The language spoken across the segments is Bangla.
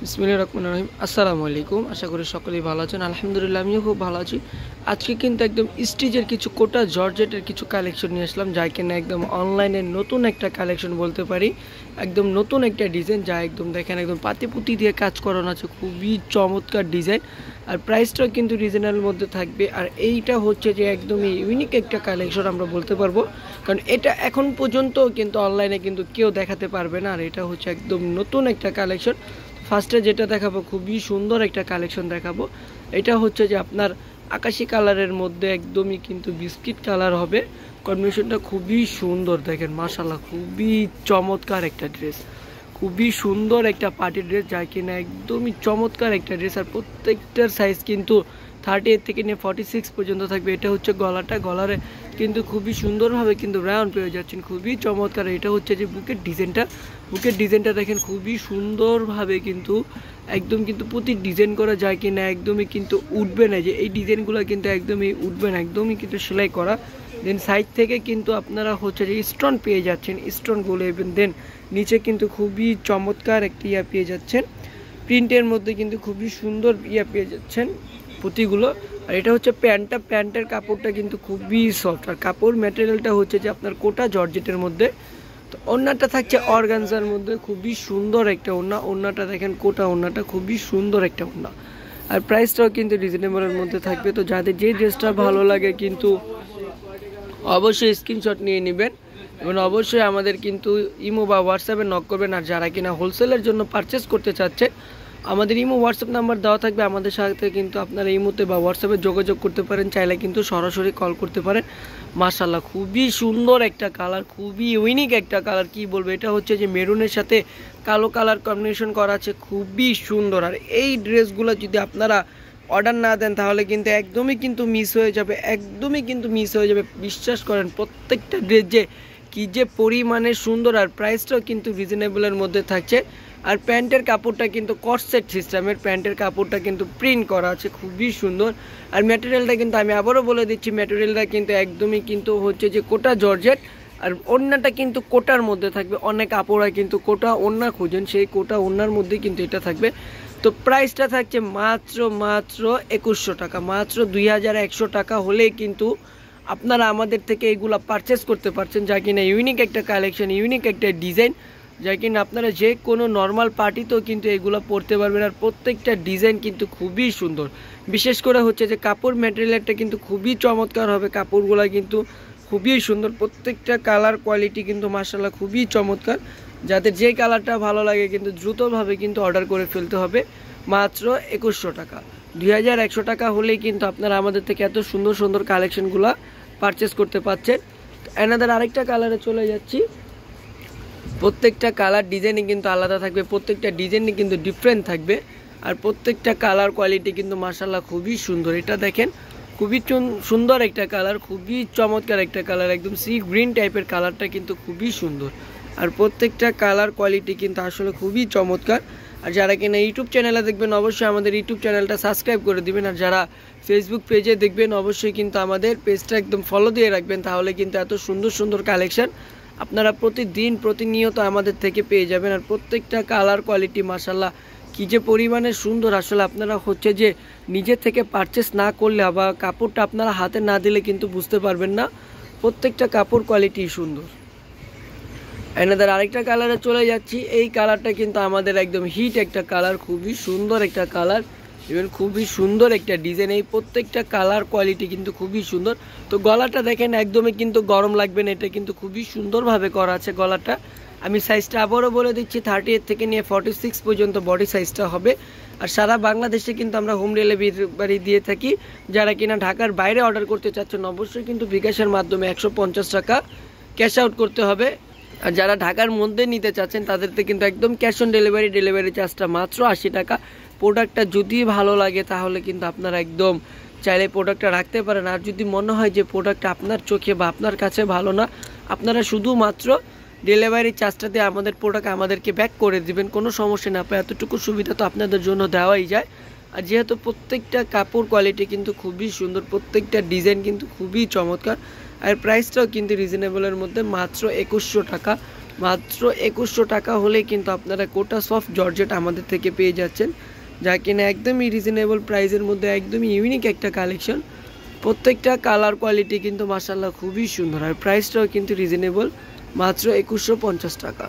বিসমিল্লাহির রহমানির রহিম। আসসালামু আলাইকুম। আশা করি সকলেই ভালো আছেন। আলহামদুলিল্লাহ আমিও খুব ভালো আছি। আজকে কিন্তু একদম স্টিচের কিছু কোটা জর্জেটের কিছু কালেকশন নিয়ে আসলাম, যা কিনা একদম অনলাইনের নতুন একটা কালেকশন বলতে পারি। একদম নতুন একটা ডিজাইন, যা একদম দেখেন একদম পাতিপুতি দিয়ে কাজ করানো আছে, খুবই চমৎকার ডিজাইন। আর প্রাইসটাও কিন্তু রিজনেবল মধ্যে থাকবে। আর এইটা হচ্ছে যে একদমই ইউনিক একটা কালেকশন আমরা বলতে পারবো, কারণ এটা এখন পর্যন্ত কিন্তু অনলাইনে কিন্তু কেউ দেখাতে পারবে না। আর এটা হচ্ছে একদম নতুন একটা কালেকশন। ফার্স্টে যেটা দেখাবো খুবই সুন্দর একটা কালেকশন দেখাবো। এটা হচ্ছে যে আপনার আকাশি কালারের মধ্যে একদমই কিন্তু বিস্কিট কালার হবে। কম্বিনেশনটা খুবই সুন্দর, দেখেন মাশাআল্লাহ, খুবই চমৎকার একটা ড্রেস, খুবই সুন্দর একটা পার্টি ড্রেস, যা কিনা একদমই চমৎকার একটা ড্রেস। আর প্রত্যেকটার সাইজ কিন্তু 38 থেকে নিয়ে 46 পর্যন্ত থাকবে। এটা হচ্ছে গলাটা, গলারে কিন্তু খুবই সুন্দরভাবে কিন্তু রাউন্ড পেয়ে যাচ্ছেন, খুবই চমৎকার। এটা হচ্ছে যে বুকের ডিজাইনটা দেখেন খুবই সুন্দরভাবে কিন্তু একদম কিন্তু প্রতি ডিজাইন করা যায় কিনা একদমই কিন্তু উঠবে না, যে এই ডিজাইনগুলো কিন্তু একদমই উঠবে না, একদমই কিন্তু সেলাই করা। দেন সাইড থেকে কিন্তু আপনারা হচ্ছে যে স্টোন পেয়ে যাচ্ছেন, স্টোনগুলো এবং দেন নিচে কিন্তু খুবই চমৎকার একটি পেয়ে যাচ্ছেন প্রিন্টের মধ্যে, কিন্তু খুবই সুন্দর পেয়ে যাচ্ছেন পুঁতিগুলো। আর এটা হচ্ছে প্যান্টের কাপড়টা কিন্তু খুবই সফট, আর কাপড় ম্যাটেরিয়ালটা হচ্ছে যে আপনার কোটা জর্জেটের মধ্যে। তো ওড়নাটা থাকছে অর্গানজার মধ্যে, খুবই সুন্দর একটা ওড়নাটা দেখেন, কোটা ওড়নাটা খুবই সুন্দর একটা ওড়না। আর প্রাইসটাও কিন্তু রিজনেবলের মধ্যে থাকবে। তো যাদের যে ড্রেসটা ভালো লাগে কিন্তু অবশ্যই স্ক্রিনশট নিয়ে নেবেন এবং অবশ্যই আমাদের কিন্তু ইমো বা হোয়াটসঅ্যাপে নক করবেন। আর যারা কিনা হোলসেলের জন্য পারচেস করতে চাচ্ছেন, আমাদের ইমো হোয়াটসঅ্যাপ নাম্বার দেওয়া থাকবে, আমাদের সাথে কিন্তু আপনারা ইমোতে বা হোয়াটসঅ্যাপে যোগাযোগ করতে পারেন, চাইলে কিন্তু সরাসরি কল করতে পারেন। মাশাআল্লাহ, খুবই সুন্দর একটা কালার, খুবই ইউনিক একটা কালার, কি বলবো। এটা হচ্ছে যে মেরুনের সাথে কালো কালার কম্বিনেশন করা আছে, খুবই সুন্দর। আর এই ড্রেসগুলো যদি আপনারা অর্ডার না দেন তাহলে কিন্তু একদমই কিন্তু মিস হয়ে যাবে, একদমই কিন্তু মিস হয়ে যাবে। বিশ্বাস করেন, প্রত্যেকটা ড্রেস যে কী যে পরিমাণে সুন্দর, আর প্রাইসটাও কিন্তু রিজনেবলের মধ্যে থাকছে। আর প্যান্টের কাপড়টা কিন্তু কটসেট সিস্টেমের, প্যান্টের কাপড়টা কিন্তু প্রিন্ট করা আছে, খুবই সুন্দর। আর ম্যাটেরিয়ালটা কিন্তু আমি আবারও বলে দিচ্ছি, ম্যাটেরিয়ালটা কিন্তু একদমই কিন্তু হচ্ছে যে কোটা জর্জেট। আর ওড়নাটা কিন্তু কোটার মধ্যে থাকবে, অনেক আপুরা কিন্তু কোটা ওড়না খুঁজেন, সেই কোটা ওড়নার মধ্যে কিন্তু এটা থাকবে। তো প্রাইসটা থাকছে মাত্র 2100 টাকা, মাত্র 2100 টাকা হলেই কিন্তু আপনারা আমাদের থেকে এগুলা পারচেস করতে পারছেন, যা কিনা ইউনিক একটা কালেকশন, ইউনিক একটা ডিজাইন, যা কিনা আপনারা যে কোনো নর্মাল পার্টিতেও কিন্তু এগুলো পরতে পারবেন। আর প্রত্যেকটা ডিজাইন কিন্তু খুবই সুন্দর, বিশেষ করে হচ্ছে যে কাপড় ম্যাটেরিয়ালটা কিন্তু খুবই চমৎকার হবে, কাপড়গুলো কিন্তু খুবই সুন্দর, প্রত্যেকটা কালার কোয়ালিটি কিন্তু মাশাআল্লাহ খুবই চমৎকার। যাদের যে কালারটা ভালো লাগে কিন্তু দ্রুতভাবে কিন্তু অর্ডার করে ফেলতে হবে। মাত্র 2100 টাকা, 2100 টাকা হলেই কিন্তু আপনারা আমাদের থেকে এত সুন্দর সুন্দর কালেকশনগুলো পারচেস করতে পারছেন। অ্যানাদার আরেকটা কালারে চলে যাচ্ছি। প্রত্যেকটা কালার ডিজাইনে কিন্তু আলাদা থাকবে, প্রত্যেকটা ডিজাইনে কিন্তু ডিফারেন্ট থাকবে। আর প্রত্যেকটা কালার কোয়ালিটি কিন্তু মাশাআল্লাহ খুবই সুন্দর। এটা দেখেন, খুবই সুন্দর একটা কালার, খুবই চমৎকার একটা কালার, একদম সি গ্রিন টাইপের কালারটা কিন্তু খুবই সুন্দর। আর প্রত্যেকটা কালার কোয়ালিটি কিন্তু আসলে খুবই চমৎকার। আর যারা কিনা ইউটিউব চ্যানেলে দেখবেন অবশ্যই আমাদের ইউটিউব চ্যানেলটা সাবস্ক্রাইব করে দিবেন। আর যারা ফেসবুক পেজে দেখবেন অবশ্যই কিন্তু আমাদের পেজটা একদম ফলো দিয়ে রাখবেন, তাহলে কিন্তু এত সুন্দর সুন্দর কালেকশন আপনারা প্রতিনিয়ত আমাদের থেকে পেয়ে যাবেন। আর প্রত্যেকটা কালার কোয়ালিটি মাশাআল্লাহ কী যে পরিমাণে সুন্দর, আসলে আপনারা হচ্ছে যে নিজে থেকে পারচেস না করলে বা কাপড়টা আপনারা হাতে না দিলে কিন্তু বুঝতে পারবেন না, প্রত্যেকটা কাপড় কোয়ালিটি সুন্দর। এনাদের আরেকটা কালারে চলে যাচ্ছি। এই কালারটা কিন্তু আমাদের একদম হিট একটা কালার, খুবই সুন্দর একটা কালার, ইভেন খুবই সুন্দর একটা ডিজাইন। এই প্রত্যেকটা কালার কোয়ালিটি কিন্তু খুবই সুন্দর। তো গলাটা দেখেন, একদমই কিন্তু গরম লাগবে না, এটা কিন্তু খুবই সুন্দরভাবে করা আছে গলাটা। আমি সাইজটা আবারও বলে দিচ্ছি, 38 থেকে নিয়ে 46 পর্যন্ত বডি সাইজটা হবে। আর সারা বাংলাদেশে কিন্তু আমরা হোম ডেলিভারি দিয়ে থাকি। যারা কিনা ঢাকার বাইরে অর্ডার করতে চাচ্ছেন অবশ্যই কিন্তু বিকাশের মাধ্যমে 150 টাকা ক্যাশ আউট করতে হবে। আর যারা ঢাকার মধ্যে নিতে চাচ্ছেন তাদেরতে কিন্তু একদম ক্যাশ অন ডেলিভারি চার্জটা মাত্র 80 টাকা। প্রোডাক্টটা যদি ভালো লাগে তাহলে কিন্তু আপনারা একদম চাইলে প্রোডাক্টটা রাখতে পারেন। আর যদি মনে হয় যে প্রোডাক্টটা আপনার চোখে বা আপনার কাছে ভালো না, আপনারা শুধুমাত্র ডেলিভারি চার্জটা দিয়ে আমাদের প্রোডাক্ট আমাদেরকে ব্যাক করে দিবেন, কোনো সমস্যা না পায়, এতটুকু সুবিধা তো আপনাদের জন্য দেওয়াই যায়। আর যেহেতু প্রত্যেকটা কাপড় কোয়ালিটি কিন্তু খুবই সুন্দর, প্রত্যেকটা ডিজাইন কিন্তু খুবই চমৎকার। আর প্রাইসটাও কিন্তু রিজনেবলের মধ্যে, মাত্র 2100 টাকা। মাত্র 2100 টাকা হলে কিন্তু আপনারা কোটা সফট জর্জেট আমাদের থেকে পেয়ে যাচ্ছেন, যা কিনা একদমই রিজনেবল প্রাইসের মধ্যে একদমই ইউনিক একটা কালেকশন। প্রত্যেকটা কালার কোয়ালিটি কিন্তু মাশাআল্লাহ খুবই সুন্দর, আর প্রাইসটাও কিন্তু রিজনেবল, মাত্র 2150 টাকা।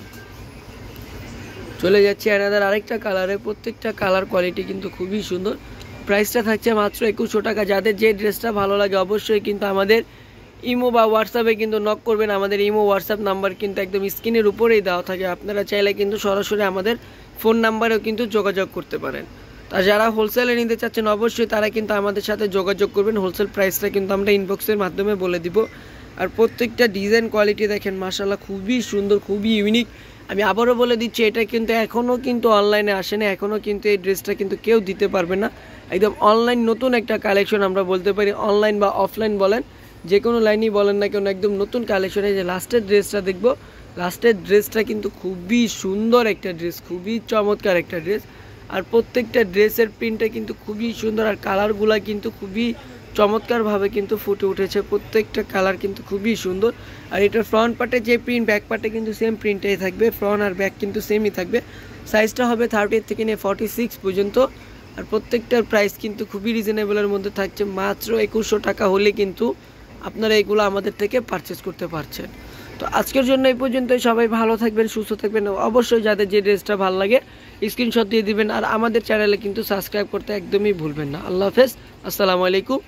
চলে যাচ্ছে অ্যানাদার আরেকটা কালারে, প্রত্যেকটা কালার কোয়ালিটি কিন্তু খুবই সুন্দর, প্রাইসটা থাকছে মাত্র 2100 টাকা। যাদের যে ড্রেসটা ভালো লাগে অবশ্যই কিন্তু আমাদের ইমো বা হোয়াটসঅ্যাপে কিন্তু নক করবেন। আমাদের ইমো হোয়াটসঅ্যাপ নাম্বার কিন্তু একদম স্ক্রিনের উপরেই দেওয়া থাকে, আপনারা চাইলে কিন্তু সরাসরি আমাদের ফোন নাম্বারেও কিন্তু যোগাযোগ করতে পারেন। আর যারা হোলসেলে নিতে চাচ্ছেন অবশ্যই তারা কিন্তু আমাদের সাথে যোগাযোগ করবেন, হোলসেল প্রাইসটা কিন্তু আমরা ইনবক্সের মাধ্যমে বলে দিব। আর প্রত্যেকটা ডিজাইন কোয়ালিটি দেখেন মাশাআল্লাহ খুবই সুন্দর, খুবই ইউনিক। আমি আবারও বলে দিচ্ছি, এটা কিন্তু এখনও কিন্তু অনলাইনে আসেনি, এখনও কিন্তু এই ড্রেসটা কিন্তু কেউ দিতে পারবে না, একদম অনলাইন নতুন একটা কালেকশন আমরা বলতে পারি। অনলাইন বা অফলাইন বলেন, যে কোনো লাইনই বলেন না কেন, একদম নতুন কালেকশন। এই যে লাস্টের ড্রেসটা দেখবো, লাস্টের ড্রেসটা কিন্তু খুবই সুন্দর একটা ড্রেস, খুবই চমৎকার একটা ড্রেস। আর প্রত্যেকটা ড্রেসের প্রিন্টটা কিন্তু খুবই সুন্দর, আর কালারগুলা কিন্তু খুবই চমৎকারভাবে কিন্তু ফুটে উঠেছে, প্রত্যেকটা কালার কিন্তু খুবই সুন্দর। আর এটার ফ্রন্ট পার্টে যে প্রিন্ট, ব্যাক পার্টে কিন্তু সেম প্রিন্টটাই থাকবে, ফ্রন্ট আর ব্যাক কিন্তু সেমই থাকবে। সাইজটা হবে 30 থেকে নিয়ে 46 পর্যন্ত। আর প্রত্যেকটার প্রাইস কিন্তু খুবই রিজনেবলের মধ্যে থাকছে, মাত্র 2100 টাকা হলে কিন্তু আপনারা এগুলো আমাদের থেকে পারচেস করতে পারছেন। তো আজকের জন্য এই পর্যন্তই, সবাই ভালো থাকবেন, সুস্থ থাকবেন। অবশ্যই যাদের যে ড্রেসটা ভালো লাগে স্ক্রিনশট দিয়ে দিবেন, আর আমাদের চ্যানেলে কিন্তু সাবস্ক্রাইব করতে একদমই ভুলবেন না। আল্লাহ হাফেজ, আসসালামু আলাইকুম।